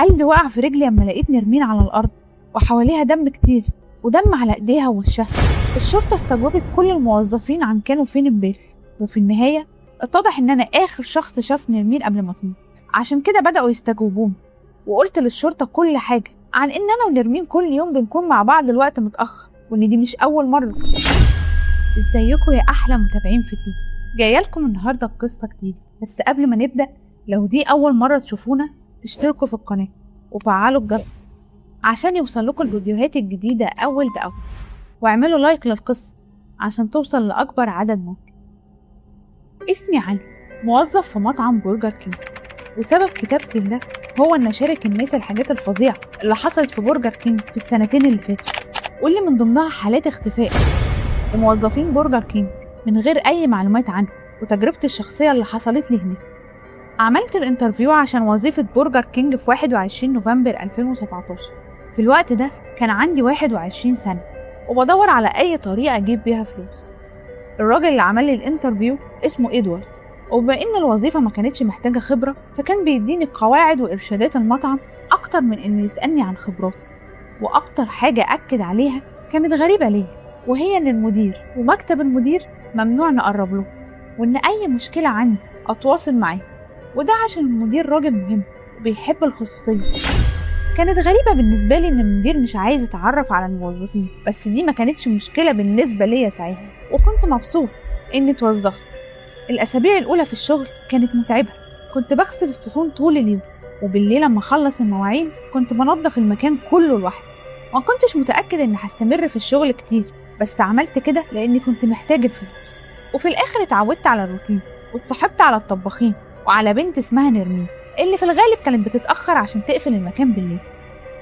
قلبي وقع في رجلي لما لقيت نرمين على الأرض وحواليها دم كتير ودم على إيديها ووشها. الشرطة استجوبت كل الموظفين عن كانوا فين امبارح، وفي النهاية اتضح إن أنا آخر شخص شاف نرمين قبل ما تموت. عشان كده بدأوا يستجوبوني، وقلت للشرطة كل حاجة عن إن أنا ونرمين كل يوم بنكون مع بعض الوقت متأخر، وإن دي مش أول مرة. ازيكم يا أحلى متابعين في الدنيا، جاية لكم النهاردة بقصة جديدة. بس قبل ما نبدأ، لو دي أول مرة تشوفونا اشتركوا في القناة وفعلوا الجرس عشان يوصل لكم الفيديوهات الجديدة أول بأول، واعملوا لايك للقصة عشان توصل لأكبر عدد ممكن. اسمي علي، موظف في مطعم برجر كينج، وسبب كتابتي ده هو إن أشارك الناس الحاجات الفظيعة اللي حصلت في برجر كينج في السنتين اللي فاتوا، واللي من ضمنها حالات اختفاء لموظفين برجر كينج من غير أي معلومات عنه، وتجربتي الشخصية اللي حصلت لي هناك. عملت الانترفيو عشان وظيفة برجر كينج في 21 نوفمبر 2017. في الوقت ده كان عندي 21 سنة، وبدور على أي طريقة أجيب بيها فلوس. الراجل اللي عمل لي الانترفيو اسمه إدوارد، وبما إن الوظيفة ما كانتش محتاجة خبرة، فكان بيديني قواعد وإرشادات المطعم أكتر من إنه يسألني عن خبراتي. وأكتر حاجة أكد عليها كانت غريبة ليا، وهي إن المدير ومكتب المدير ممنوع نقرب له، وإن أي مشكلة عندي أتواصل معاه، وده عشان المدير راجل مهم وبيحب الخصوصية. كانت غريبة بالنسبة لي إن المدير مش عايز يتعرف على الموظفين، بس دي ما كانتش مشكلة بالنسبة ليا ساعتها، وكنت مبسوط إني اتوظفت. الأسابيع الأولى في الشغل كانت متعبة، كنت بغسل الصحون طول اليوم، وبالليل لما أخلص المواعين كنت بنظف المكان كله لوحدي. ما كنتش متأكد إني هستمر في الشغل كتير، بس عملت كده لأني كنت محتاج الفلوس. وفي الآخر اتعودت على الروتين، واتصاحبت على الطباخين وعلى بنت اسمها نرمين، اللي في الغالب كانت بتتأخر عشان تقفل المكان بالليل.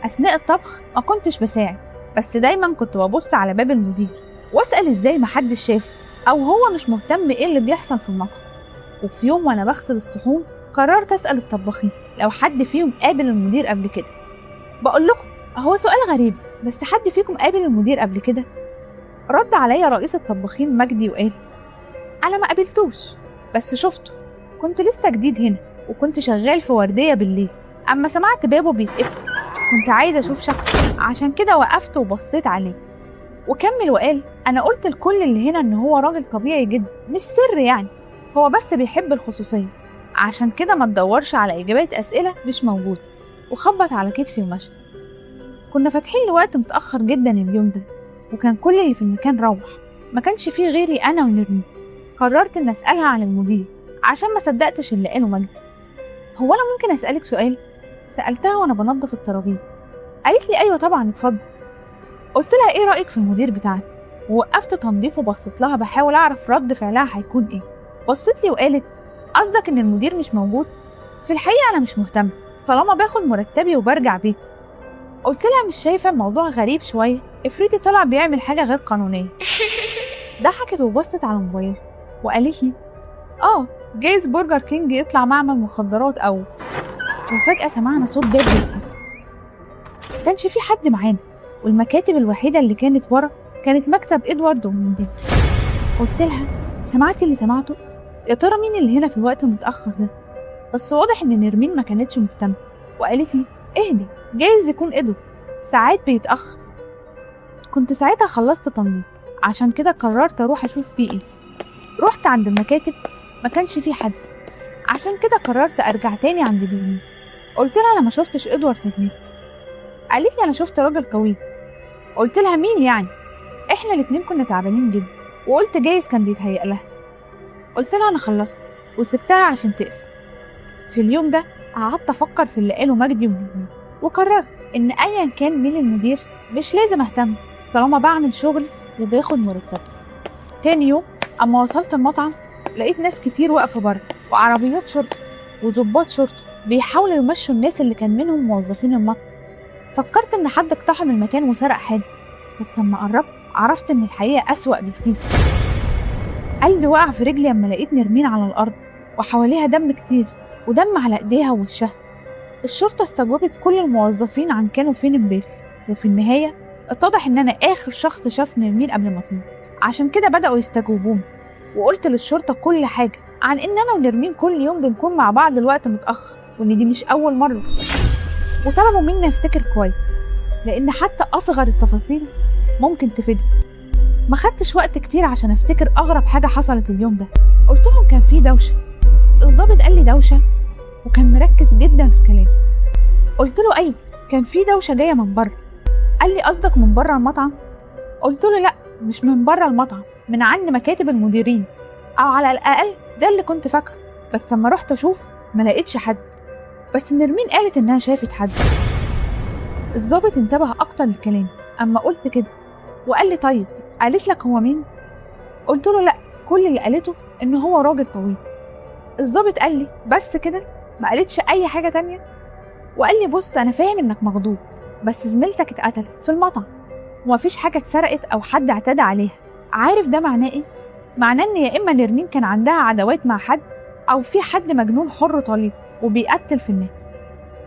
أثناء الطبخ ما كنتش بساعد، بس دايما كنت ببص على باب المدير وأسأل إزاي محدش شافه، أو هو مش مهتم إيه اللي بيحصل في المطعم. وفي يوم وأنا بغسل الصحون قررت أسأل الطباخين لو حد فيهم قابل المدير قبل كده. بقول لكم هو سؤال غريب، بس حد فيكم قابل المدير قبل كده؟ رد عليا رئيس الطباخين مجدي وقال: أنا ما قابلتوش، بس شفته. كنت لسه جديد هنا، وكنت شغال في وردية بالليل. أما سمعت بابه بيتقفل كنت عايزة أشوف شكله، عشان كده وقفت وبصيت عليه. وكمل وقال: أنا قلت لكل اللي هنا إن هو راجل طبيعي جدا، مش سر يعني، هو بس بيحب الخصوصية، عشان كده ما تدورش على إجابات أسئلة مش موجودة. وخبط على كتفي ومشى. كنا فاتحين لوقت متأخر جدا اليوم ده، وكان كل اللي في المكان روح، ما كانش فيه غيري أنا ونرمين. قررت إن أسألها عن المدير عشان ما صدقتش اللي قاله مجدي. هو أنا ممكن أسألك سؤال؟ سألتها وأنا بنظف الترابيزة. قالت لي: أيوة طبعا، اتفضل. قلت لها: إيه رأيك في المدير بتاعك؟ ووقفت تنظيف وبصيت لها بحاول أعرف رد فعلها هيكون إيه. بصيت لي وقالت: قصدك إن المدير مش موجود؟ في الحقيقة أنا مش مهتمة، طالما باخد مرتبي وبرجع بيتي. قلت لها: مش شايفة الموضوع غريب شوية؟ افرضي طلع بيعمل حاجة غير قانونية. ضحكت وبصت على موبايلها وقالت لي: جايز برجر كينج يطلع معمل مخدرات أو. وفجأة سمعنا صوت باب بيتي. مكانش في حد معانا، والمكاتب الوحيدة اللي كانت ورا كانت مكتب إدوارد ومندي. قلت لها: سمعتي اللي سمعته؟ يا ترى مين اللي هنا في الوقت المتأخر ده؟ بس واضح إن نرمين ما كانتش مهتمة، وقالت لي: اهدي، جايز يكون إدو، ساعات بيتأخر. كنت ساعتها خلصت تنظيف، عشان كده قررت أروح أشوف فيه إيه. رحت عند المكاتب، ما كانش فيه حد، عشان كده قررت أرجع تاني عند نرمين. قلت لها: أنا ما شفتش إدوارد هناك. قالت لي: أنا شفت راجل طويل. قلت لها: مين يعني؟ إحنا الاتنين كنا تعبانين جدا، وقلت جايز كان بيتهيأ لها. قلت لها: أنا خلصت وسبتها عشان تقفل. في اليوم ده قعدت أفكر في اللي قاله مجدي ونرمين، وقررت إن أيا كان مين المدير مش لازم أهتم، طالما بعمل شغل وباخد مرتب. تاني يوم أما وصلت المطعم لقيت ناس كتير واقفة بره، وعربيات شرطة وضباط شرطة بيحاولوا يمشوا الناس اللي كان منهم موظفين المطعم. فكرت إن حد اقتحم المكان وسرق حاجة، بس لما قربت عرفت إن الحقيقة أسوأ بكتير. قلبي وقع في رجلي لما لقيت نرمين على الأرض وحواليها دم كتير ودم على إيديها ووشها. الشرطة استجوبت كل الموظفين عن كانوا فين امبارح، وفي النهاية اتضح إن أنا آخر شخص شاف نرمين قبل ما تموت. عشان كده بدأوا يستجوبوني، وقلت للشرطة كل حاجة عن إن أنا ونرمين كل يوم بنكون مع بعض الوقت متأخر، وإن دي مش أول مرة. وطلبوا مني افتكر كويس، لان حتى اصغر التفاصيل ممكن تفيدهم. ما خدتش وقت كتير عشان افتكر اغرب حاجه حصلت اليوم ده. قلت لهم كان في دوشه. الضابط قال لي دوشه، وكان مركز جدا في كلامي. قلت له ايوه، كان في دوشه جايه من بره. قال لي قصدك من بره المطعم؟ قلت له لا، مش من بره المطعم، من عند مكاتب المديرين، او على الاقل ده اللي كنت فاكره. بس لما رحت اشوف ما لقيتش حد، بس نرمين قالت انها شافت حد. الضابط انتبه اكتر لكلامي اما قلت كده، وقال لي طيب قالت لك هو مين؟ قلت له لا، كل اللي قالته ان هو راجل طويل. الضابط قال لي بس كده؟ ما قالتش اي حاجه تانية؟ وقال لي بص، انا فاهم انك مخضوض، بس زميلتك اتقتلت في المطعم، ومفيش حاجه اتسرقت او حد اعتدى عليها. عارف ده معناه ايه؟ معناه ان يا اما نرمين كان عندها عداوات مع حد، او في حد مجنون حر طليق وبيقتل في الناس.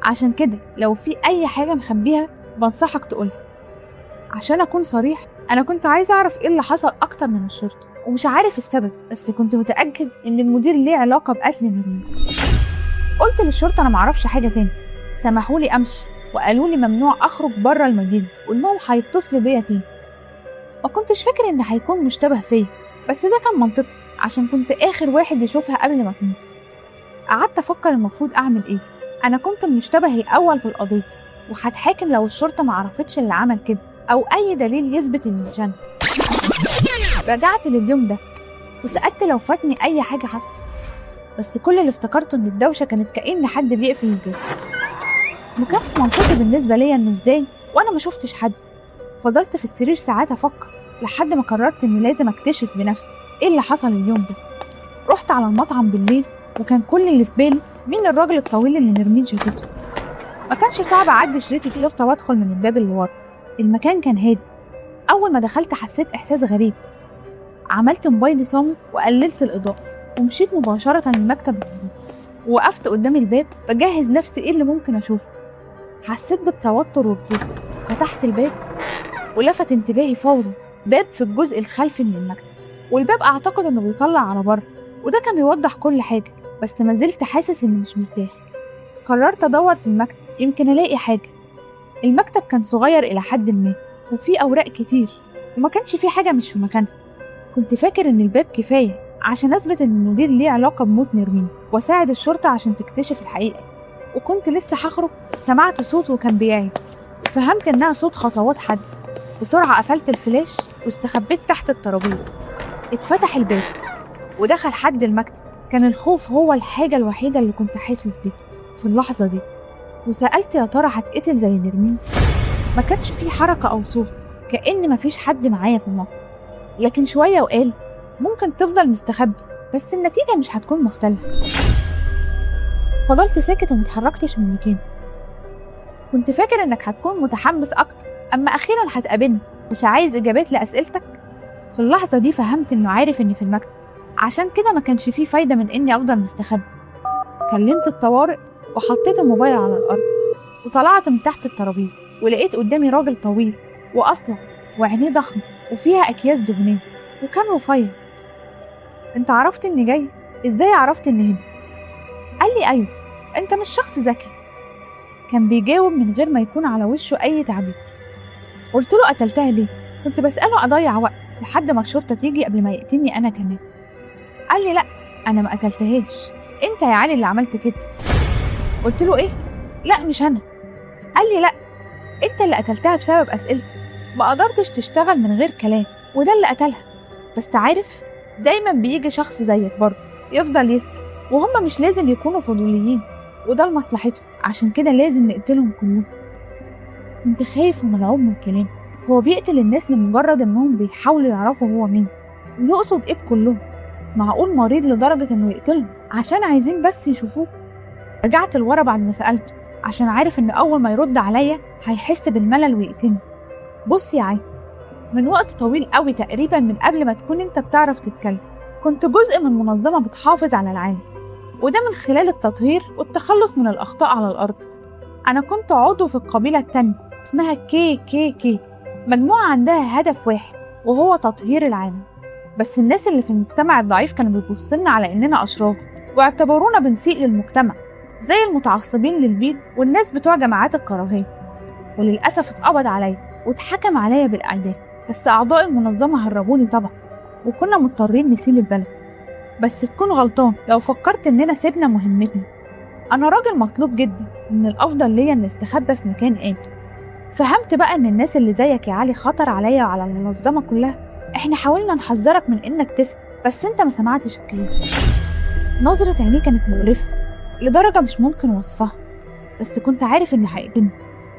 عشان كده لو في اي حاجه مخبيها بنصحك تقولها. عشان اكون صريح، انا كنت عايزه اعرف ايه اللي حصل اكتر من الشرطه، ومش عارف السبب، بس كنت متاكد ان المدير ليه علاقه بقتل نرمين. قلت للشرطه انا معرفش حاجه تاني، سمحولي امشي وقالوا لي ممنوع اخرج بره المدينه، وانهم هيتصلوا بيا تاني. ما كنتش فاكر ان هيكون مشتبه فيا، بس ده كان منطقي عشان كنت اخر واحد يشوفها قبل ما تموت. قعدت افكر المفروض اعمل ايه. انا كنت المشتبه الاول في القضيه، وهتحاكم لو الشرطه ما عرفتش اللي عمل كده او اي دليل يثبت اني جن. رجعت لليوم ده وسالت لو فاتني اي حاجه حصلت، بس كل اللي افتكرته ان الدوشه كانت كأن حد بيقفل الجسم. ما كانش منطقي بالنسبه ليا انه ازاي وانا ما شفتش حد. فضلت في السرير ساعات افكر لحد ما قررت اني لازم اكتشف بنفسي ايه اللي حصل اليوم ده. رحت على المطعم بالليل، وكان كل اللي في بالي مين الراجل الطويل اللي نرمين شافته. ما كانش صعب اعدي شريط الشرطه وادخل من الباب اللي ورا. المكان كان هادي. اول ما دخلت حسيت احساس غريب. عملت موبايلي صامت وقللت الاضاءه، ومشيت مباشره للمكتب الهدوء. وقفت قدام الباب بجهز نفسي ايه اللي ممكن اشوفه. حسيت بالتوتر والخوف. فتحت الباب ولفت انتباهي فورا باب في الجزء الخلفي من المكتب، والباب اعتقد انه بيطلع على بره، وده كان بيوضح كل حاجه، بس ما زلت حاسس اني مش مرتاح. قررت ادور في المكتب يمكن الاقي حاجه. المكتب كان صغير الى حد ما، وفيه اوراق كتير، وما كانش فيه حاجه مش في مكانها. كنت فاكر ان الباب كفايه عشان اثبت ان المدير ليه علاقه بموت نرمين واساعد الشرطه عشان تكتشف الحقيقه. وكنت لسه هخرج سمعت صوت وكان بيعيد، وفهمت انها صوت خطوات حد. بسرعه قفلت الفلاش واستخبيت تحت الترابيزه. اتفتح الباب ودخل حد المكتب. كان الخوف هو الحاجه الوحيده اللي كنت حاسس بيها في اللحظه دي. وسالت يا ترى هتقتل زي نرمين؟ ما كانش في حركه او صوت، كأن مفيش حد معايا في الموقف. لكن شويه وقال ممكن تفضل مستخبي، بس النتيجه مش هتكون مختلفه. فضلت ساكت ومتحركتش من مكاني. كنت فاكر انك هتكون متحمس اكتر، اما اخيرا هتقابلني. مش عايز اجابات لاسئلتك؟ في اللحظه دي فهمت انه عارف اني في المكتب، عشان كده ما كانش فيه فايده من اني افضل مستخبي. كلمت الطوارئ وحطيت الموبايل على الارض، وطلعت من تحت الترابيزه ولقيت قدامي راجل طويل واصلع وعينيه ضخمه وفيها اكياس دهنيه، وكان رفيع. انت عرفت اني جاي؟ ازاي عرفت اني هنا؟ قال لي ايوه، انت مش شخص ذكي. كان بيجاوب من غير ما يكون على وشه اي تعبير. قلت له قتلتها ليه؟ كنت بساله اضيع وقت لحد ما الشرطه تيجي قبل ما يقتلني انا كمان. قال لي لا، انا ما قتلتهاش، انت يا علي اللي عملت كده. قلت له ايه؟ لا مش انا. قال لي لا، انت اللي قتلتها بسبب اسئلتك. ما قدرتش تشتغل من غير كلام، وده اللي قتلها. بس عارف، دايما بيجي شخص زيك برضه يفضل يسأل، وهم مش لازم يكونوا فضوليين، وده لمصلحتهم، عشان كده لازم نقتلهم كلهم. كنت خايف ومرعوب من كلامه. هو بيقتل الناس لمجرد انهم بيحاولوا يعرفوا هو مين، ويقصد ايه بكلهم؟ معقول مريض لدرجة انه يقتلهم عشان عايزين بس يشوفوه؟ رجعت لورا بعد ما سألته، عشان عارف ان اول ما يرد عليا هيحس بالملل ويقتلني. بص يا عين، من وقت طويل قوي، تقريبا من قبل ما تكون انت بتعرف تتكلم، كنت جزء من منظمة بتحافظ على العالم، وده من خلال التطهير والتخلص من الأخطاء على الأرض. أنا كنت عضو في القبيلة التانية اسمها KKK، مجموعة عندها هدف واحد وهو تطهير العالم. بس الناس اللي في المجتمع الضعيف كانوا بيبصلنا على إننا أشرار، واعتبرونا بنسيء للمجتمع. زي المتعصبين للبيض والناس بتوع جماعات الكراهية. وللأسف اتقبض عليا واتحكم عليا بالإعدام، بس أعضاء المنظمة هربوني طبعا، وكنا مضطرين نسيب البلد. بس تكون غلطان لو فكرت إننا سيبنا مهمتنا. أنا راجل مطلوب جدا، من الأفضل ليا إن استخبى في مكان آمن. فهمت بقى إن الناس اللي زيك يا علي خطر عليا وعلى المنظمة كلها. إحنا حاولنا نحذرك من إنك تسكت، بس أنت ما سمعتش الكلام. نظرة عينيه كانت مقرفة لدرجة مش ممكن وصفها، بس كنت عارف إنه هيقتلني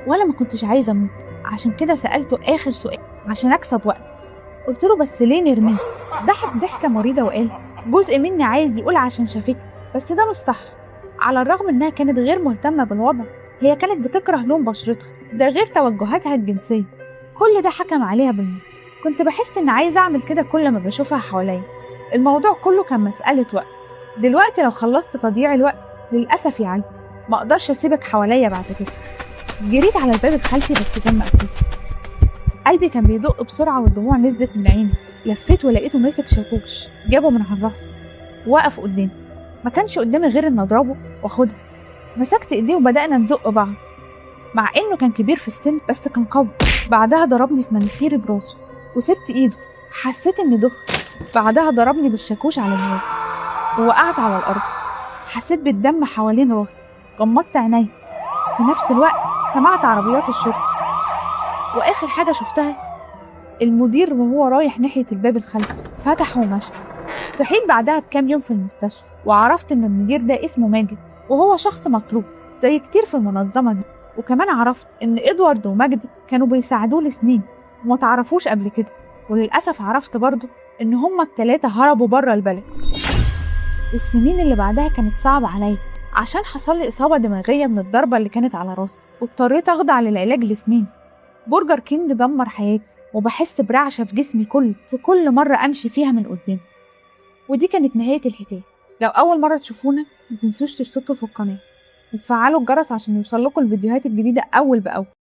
وأنا ما كنتش عايزة أموت. عشان كده سألته آخر سؤال عشان أكسب وقت. قلت له بس ليه نرميه؟ ضحك ضحكة مريضة وقال جزء مني عايز يقول عشان شافتني، بس ده مش صح. على الرغم إنها كانت غير مهتمة بالوضع، هي كانت بتكره لون بشرتها، ده غير توجهاتها الجنسية. كل ده حكم عليها بالموت. كنت بحس إن عايزة أعمل كده كل ما بشوفها حواليا. الموضوع كله كان مسألة وقت. دلوقتي لو خلصت تضييع الوقت، للأسف يا علي ما أقدرش أسيبك حواليا بعد كده. جريت على الباب الخلفي بس كان مقفول. قلبي كان بيدق بسرعة والدموع نزلت من عيني. لفيت ولقيته ماسك شاكوش جابه من على الرف وقف قدامي. ما كانش قدامي غير إن أضربه وأخدها. مسكت إيديه وبدأنا نزق بعض، مع إنه كان كبير في السن بس كان قوي. بعدها ضربني في مناخيري براسه وسبت إيده. حسيت إني دخت. بعدها ضربني بالشاكوش على دماغي ووقعت على الأرض. حسيت بالدم حوالين راسي. غمضت عيني. في نفس الوقت سمعت عربيات الشرطة، وآخر حاجة شفتها المدير وهو رايح ناحية الباب الخلفي فتح ومشى. صحيت بعدها بكام يوم في المستشفى وعرفت إن المدير ده اسمه ماجد، وهو شخص مطلوب زي كتير في المنظمة دي. وكمان عرفت إن إدوارد ومجدي كانوا بيساعدوه لسنين وما تعرفوش قبل كده. وللأسف عرفت برضه إن هما التلاتة هربوا بره البلد. والسنين اللي بعدها كانت صعبة عليا عشان حصل لي إصابة دماغية من الضربة اللي كانت على راسي، واضطريت أخضع للعلاج لسنين. برجر كينج دمر حياتي، وبحس برعشة في جسمي في كل مرة أمشي فيها من قدام. ودي كانت نهاية الحكاية. لو أول مرة تشوفونا متنسوش تشتركوا في القناة وتفعلوا الجرس عشان يوصلكوا الفيديوهات الجديدة أول بأول.